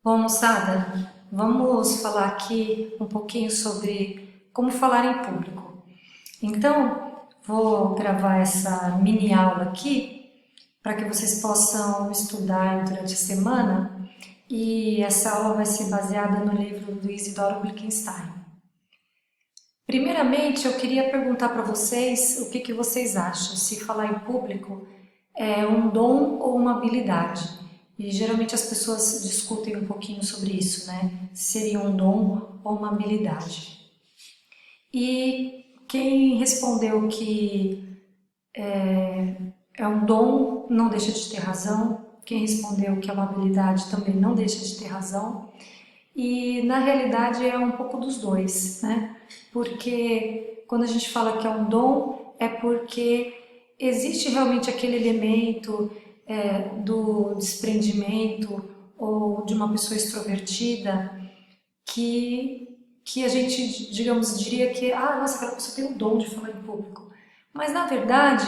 Bom, moçada, vamos falar aqui um pouquinho sobre como falar em público. Então, vou gravar essa mini aula aqui para que vocês possam estudar durante a semana e essa aula vai ser baseada no livro do Isidoro Wittgenstein. Primeiramente, eu queria perguntar para vocês o que vocês acham, se falar em público é um dom ou uma habilidade. E geralmente as pessoas discutem um pouquinho sobre isso, né? Se seria um dom ou uma habilidade. E quem respondeu que é um dom não deixa de ter razão, quem respondeu que é uma habilidade também não deixa de ter razão. E na realidade é um pouco dos dois, né? Porque quando a gente fala que é um dom, é porque existe realmente aquele elemento do desprendimento ou de uma pessoa extrovertida que a gente, digamos, diria que nossa, aquela pessoa tem o dom de falar em público. Mas na verdade,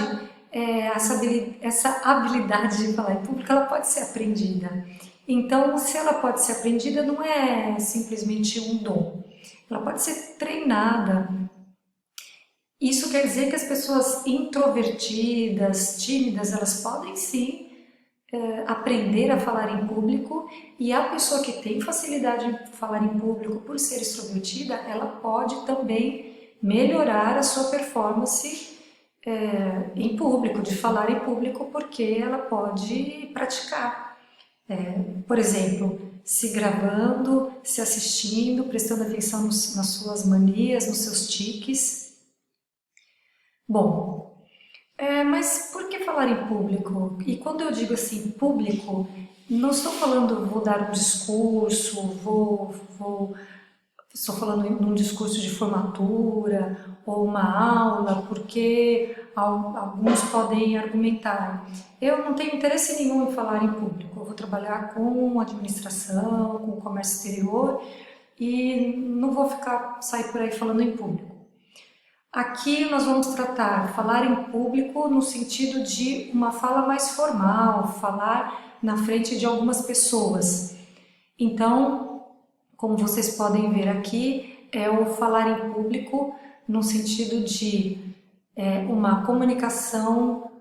essa habilidade de falar em público, ela pode ser aprendida. Então, se ela pode ser aprendida, não é simplesmente um dom. Ela pode ser treinada. Isso quer dizer que as pessoas introvertidas, tímidas, elas podem sim aprender a falar em público, e a pessoa que tem facilidade em falar em público por ser extrovertida, ela pode também melhorar a sua performance em público, de falar em público, porque ela pode praticar. Por exemplo, se gravando, se assistindo, prestando atenção nas suas manias, nos seus tiques. Bom, mas por que falar em público? E quando eu digo assim, público, não estou falando vou dar um discurso, estou falando num discurso de formatura ou uma aula, porque alguns podem argumentar. Eu não tenho interesse nenhum em falar em público, eu vou trabalhar com administração, com comércio exterior e não vou sair por aí falando em público. Aqui nós vamos falar em público no sentido de uma fala mais formal, falar na frente de algumas pessoas. Então, como vocês podem ver aqui, é o falar em público no sentido de uma comunicação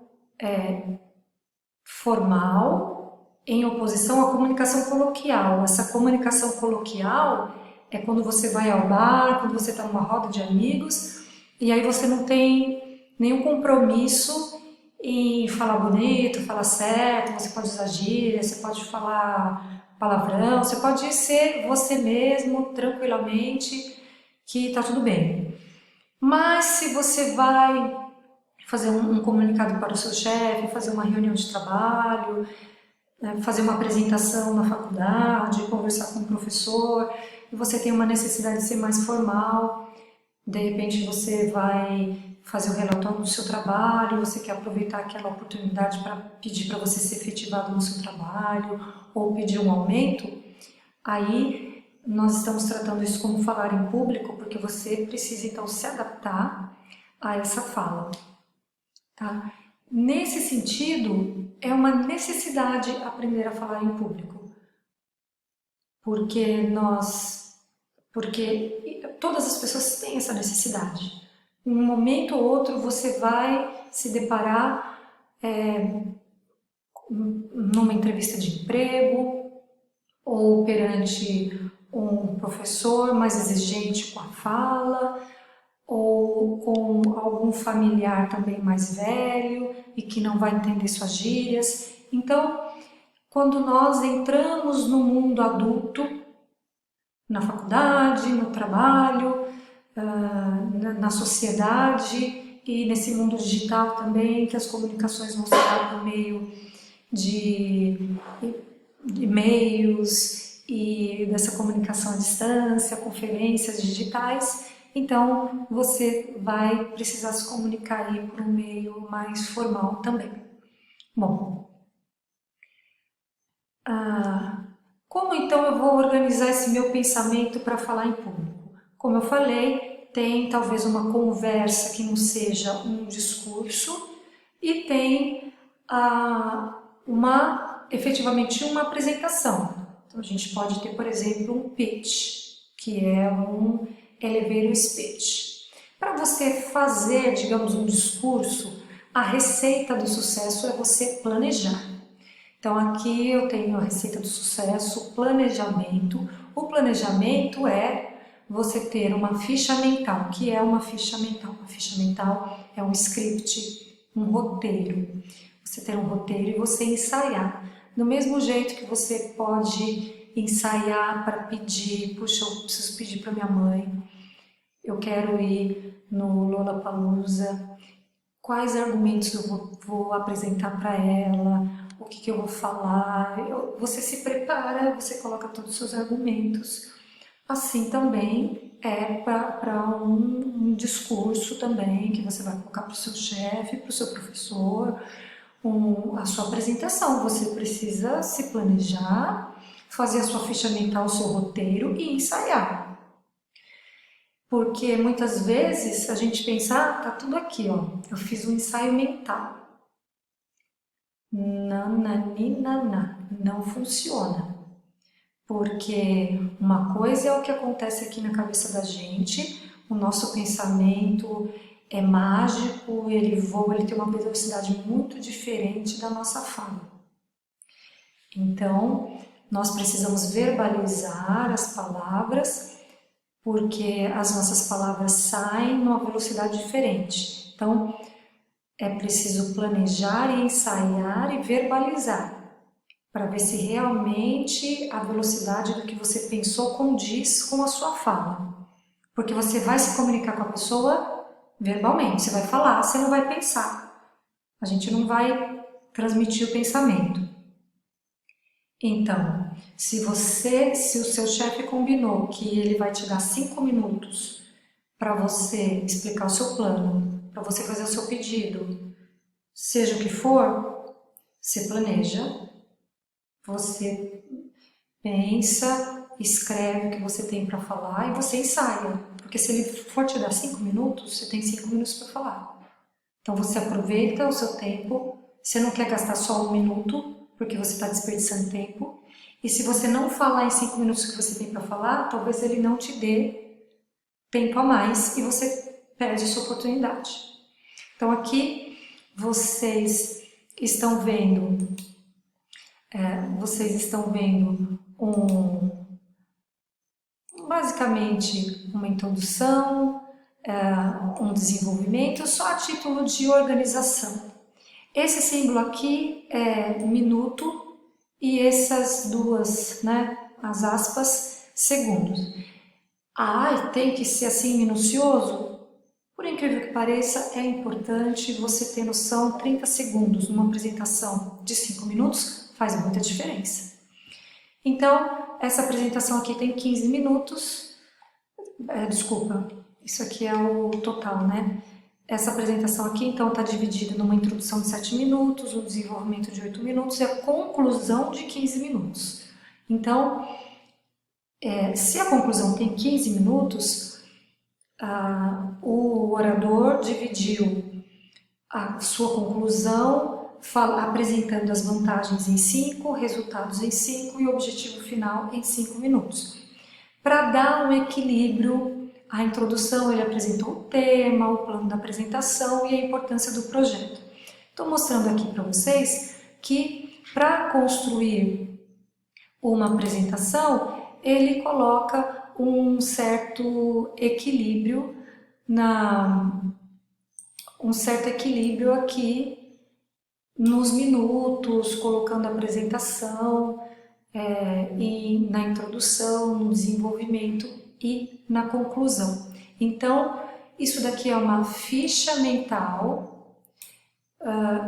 formal em oposição à comunicação coloquial. Essa comunicação coloquial é quando você vai ao bar, quando você está numa roda de amigos, e aí você não tem nenhum compromisso em falar bonito, falar certo, você pode usar gíria, você pode falar palavrão, você pode ser você mesmo tranquilamente, que tá tudo bem. Mas se você vai fazer um comunicado para o seu chefe, fazer uma reunião de trabalho, fazer uma apresentação na faculdade, conversar com o professor, e você tem uma necessidade de ser mais formal, de repente você vai fazer o relatório do seu trabalho, você quer aproveitar aquela oportunidade para pedir para você ser efetivado no seu trabalho ou pedir um aumento, aí nós estamos tratando isso como falar em público, porque você precisa então se adaptar a essa fala. Tá? Nesse sentido, é uma necessidade aprender a falar em público, porque todas as pessoas têm essa necessidade. Em um momento ou outro você vai se deparar numa entrevista de emprego ou perante um professor mais exigente com a fala, ou com algum familiar também mais velho e que não vai entender suas gírias. Então, quando nós entramos no mundo adulto, na faculdade, no trabalho, na sociedade e nesse mundo digital também, que as comunicações vão se dar por meio de e-mails e dessa comunicação à distância, conferências digitais, então você vai precisar se comunicar aí por um meio mais formal também. Bom, como então eu vou organizar esse meu pensamento para falar em público? Como eu falei, tem talvez uma conversa que não seja um discurso e tem efetivamente uma apresentação. Então, a gente pode ter, por exemplo, um pitch, que é um elevator speech. Para você fazer, digamos, um discurso, a receita do sucesso é você planejar. Então, aqui eu tenho a receita do sucesso, planejamento. O planejamento é você ter uma ficha mental. O que é uma ficha mental? Uma ficha mental é um script, um roteiro. Você ter um roteiro e você ensaiar. Do mesmo jeito que você pode ensaiar para pedir, puxa, eu preciso pedir para minha mãe, eu quero ir no Lollapalooza, quais argumentos eu vou apresentar para ela, o que eu vou falar, você se prepara, você coloca todos os seus argumentos. Assim também é para um discurso também que você vai colocar para o seu chefe, para o seu professor, a sua apresentação. Você precisa se planejar, fazer a sua ficha mental, o seu roteiro e ensaiar. Porque muitas vezes a gente pensa, tá tudo aqui, ó, eu fiz um ensaio mental. Nananina, não funciona. Porque uma coisa é o que acontece aqui na cabeça da gente, o nosso pensamento é mágico, ele voa, ele tem uma velocidade muito diferente da nossa fala. Então, nós precisamos verbalizar as palavras, porque as nossas palavras saem numa velocidade diferente. Então, é preciso planejar e ensaiar e verbalizar, para ver se realmente a velocidade do que você pensou condiz com a sua fala. Porque você vai se comunicar com a pessoa verbalmente, você vai falar, você não vai pensar. A gente não vai transmitir o pensamento. Então, se o seu chefe combinou que ele vai te dar 5 minutos para você explicar o seu plano, para você fazer o seu pedido, seja o que for, você planeja, você pensa, escreve o que você tem para falar e você ensaia. Porque se ele for te dar 5 minutos, você tem 5 minutos para falar. Então você aproveita o seu tempo, você não quer gastar só 1 minuto, porque você está desperdiçando tempo. E se você não falar em 5 minutos que você tem para falar, talvez ele não te dê tempo a mais e você perde a sua oportunidade. Então aqui vocês estão vendo basicamente uma introdução, um desenvolvimento, só a título de organização. Esse símbolo aqui é minuto e essas duas, as aspas, segundos. Tem que ser assim minucioso? Por incrível que pareça, é importante você ter noção. 30 segundos numa apresentação de 5 minutos faz muita diferença. Então, essa apresentação aqui tem 15 minutos. Desculpa, isso aqui é o total, né? Essa apresentação aqui, então, está dividida numa introdução de 7 minutos, um desenvolvimento de 8 minutos e a conclusão de 15 minutos. Então, se a conclusão tem 15 minutos, o orador dividiu a sua conclusão apresentando as vantagens em 5, resultados em 5 e o objetivo final em 5 minutos. Para dar um equilíbrio, a introdução ele apresentou o tema, o plano da apresentação e a importância do projeto. Estou mostrando aqui para vocês que para construir uma apresentação, ele coloca um certo equilíbrio aqui nos minutos, colocando a apresentação e na introdução, no desenvolvimento e na conclusão. Então, isso daqui é uma ficha mental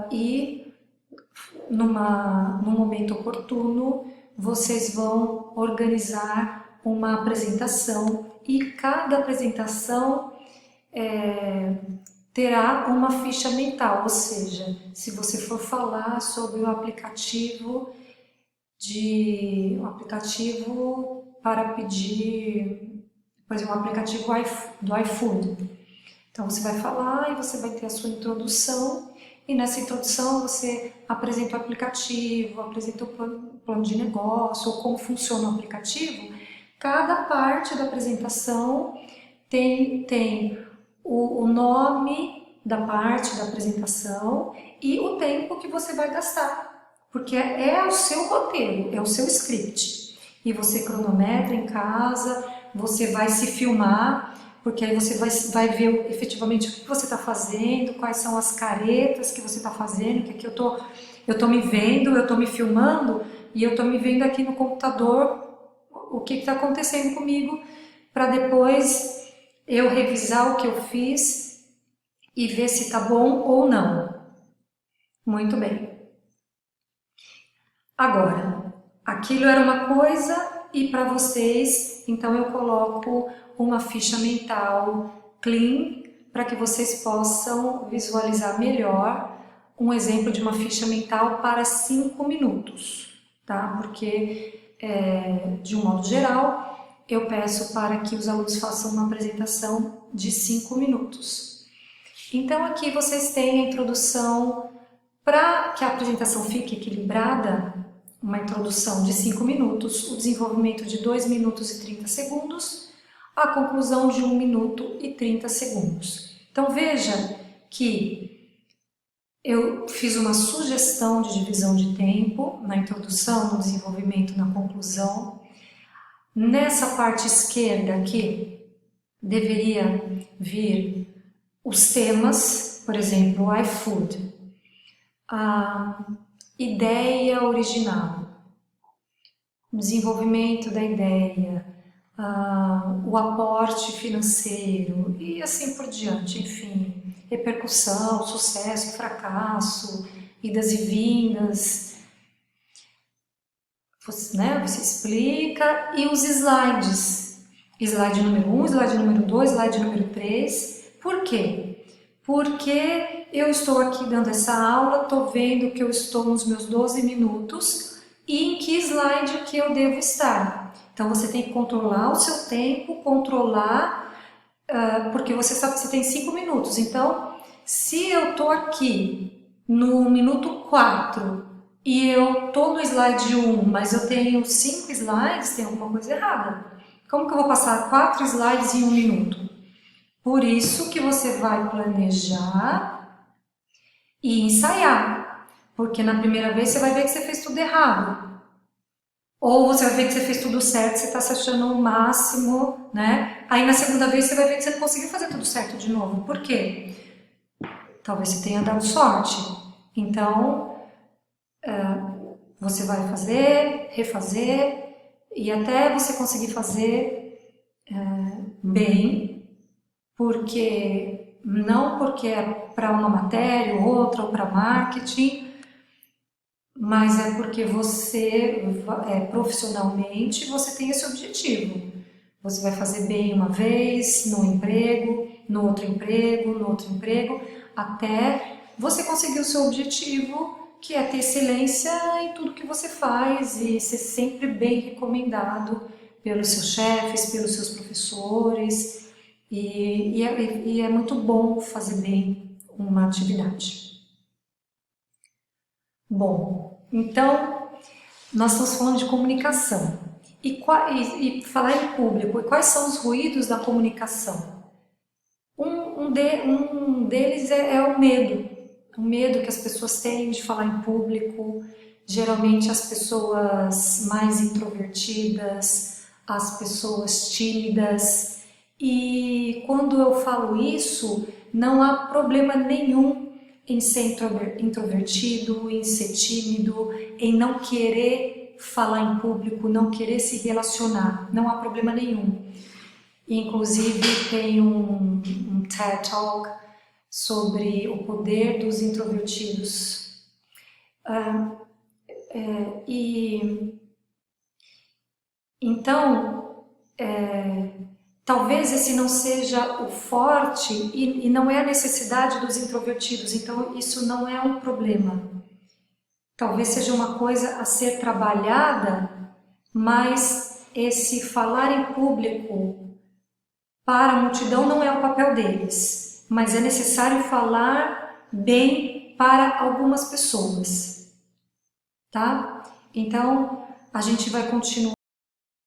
e num momento oportuno vocês vão organizar uma apresentação e cada apresentação terá uma ficha mental, ou seja, se você for falar sobre um aplicativo para pedir, por exemplo, um aplicativo do iFood. Então você vai falar e você vai ter a sua introdução e nessa introdução você apresenta o aplicativo, apresenta o plano de negócio, ou como funciona o aplicativo. Cada parte da apresentação tem o nome da parte da apresentação e o tempo que você vai gastar, porque é o seu roteiro, é o seu script. E você cronometra em casa, você vai se filmar, porque aí você vai ver efetivamente o que você está fazendo, quais são as caretas que você está fazendo, que aqui eu tô me vendo, eu estou me filmando e eu estou me vendo aqui no computador o que está acontecendo comigo, para depois eu revisar o que eu fiz e ver se está bom ou não. Muito bem. Agora, aquilo era uma coisa e para vocês, então eu coloco uma ficha mental clean para que vocês possam visualizar melhor um exemplo de uma ficha mental para 5 minutos, tá? Porque, de um modo geral, eu peço para que os alunos façam uma apresentação de 5 minutos. Então aqui vocês têm a introdução, para que a apresentação fique equilibrada, uma introdução de 5 minutos, o desenvolvimento de 2 minutos e 30 segundos, a conclusão de 1 minuto e 30 segundos. Então veja que eu fiz uma sugestão de divisão de tempo na introdução, no desenvolvimento, na conclusão. Nessa parte esquerda aqui, deveria vir os temas, por exemplo, iFood, a ideia original, o desenvolvimento da ideia, o aporte financeiro e assim por diante, enfim, repercussão, sucesso, fracasso, idas e vindas, você explica, e os slides, slide número 1, slide número 2, slide número 3, por quê? Porque eu estou aqui dando essa aula, estou vendo que eu estou nos meus 12 minutos e em que slide que eu devo estar. Então você tem que controlar o seu tempo, porque você sabe que você tem 5 minutos. Então, se eu estou aqui no minuto 4 e eu estou no slide 1, mas eu tenho 5 slides, tem alguma coisa errada. Como que eu vou passar 4 slides em 1 minuto? Por isso que você vai planejar e ensaiar, porque na primeira vez você vai ver que você fez tudo errado. Ou você vai ver que você fez tudo certo, você está se achando o máximo, né? Aí na segunda vez você vai ver que você não conseguiu fazer tudo certo de novo. Por quê? Talvez você tenha dado sorte. Então, você vai fazer, refazer, e até você conseguir fazer bem, não porque é para uma matéria ou outra, ou para marketing, mas é porque você, profissionalmente, você tem esse objetivo. Você vai fazer bem uma vez, no emprego, no outro emprego, até você conseguir o seu objetivo, que é ter excelência em tudo que você faz e ser sempre bem recomendado pelos seus chefes, pelos seus professores. E é muito bom fazer bem uma atividade. Bom, então nós estamos falando de comunicação e falar em público. E quais são os ruídos da comunicação? Um deles é o medo que as pessoas têm de falar em público. Geralmente as pessoas mais introvertidas, as pessoas tímidas. E quando eu falo isso, não há problema nenhum em ser introvertido, em ser tímido, em não querer falar em público, não querer se relacionar, não há problema nenhum. Inclusive tem um TED Talk sobre o poder dos introvertidos. Então, talvez esse não seja o forte e não é a necessidade dos introvertidos, então isso não é um problema. Talvez seja uma coisa a ser trabalhada, mas esse falar em público para a multidão não é o papel deles, mas é necessário falar bem para algumas pessoas, tá? Então, a gente vai continuar